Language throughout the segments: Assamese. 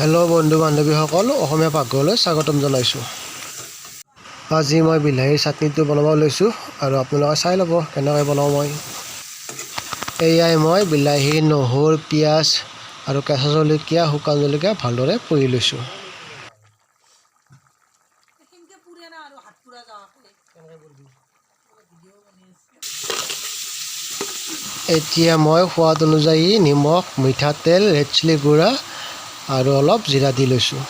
হেল্ল' বন্ধু বান্ধৱীসকল, অসমীয়া পাকঘৰলৈ স্বাগতম জনাইছোঁ। আজি মই বিলাহীৰ চাটনিটো বনাব লৈছোঁ আৰু আপোনালোকে চাই ল'ব কেনেকৈ বনাওঁ মই। এয়াই মই বিলাহী, নহৰু, পিঁয়াজ আৰু কেঁচা জলকীয়া, শুকান জলকীয়া ভালদৰে পুৰি লৈছোঁ। এতিয়া মই সোৱাদ অনুযায়ী নিমখ, মিঠাতেল, ৰেড চিলি গুড়া আৰু অলপ জিৰা দি লৈছোঁ।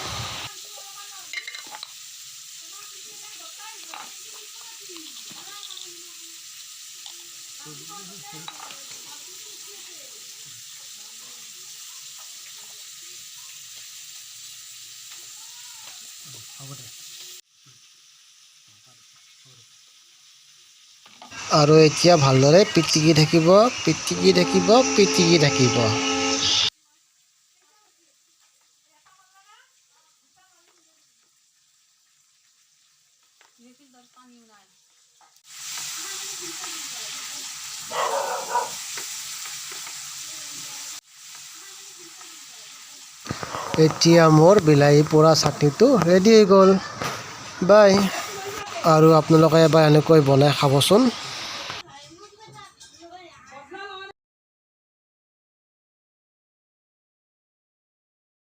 আৰু এতিয়া ভালদৰে পিটিকি থাকিব। এতিয়া মোৰ বিলাহী পোৰা চাটনিটো ৰেডি হৈ গ'ল। বাই। আৰু আপোনালোকে এবাৰ এনেকৈ বনাই খাবচোন।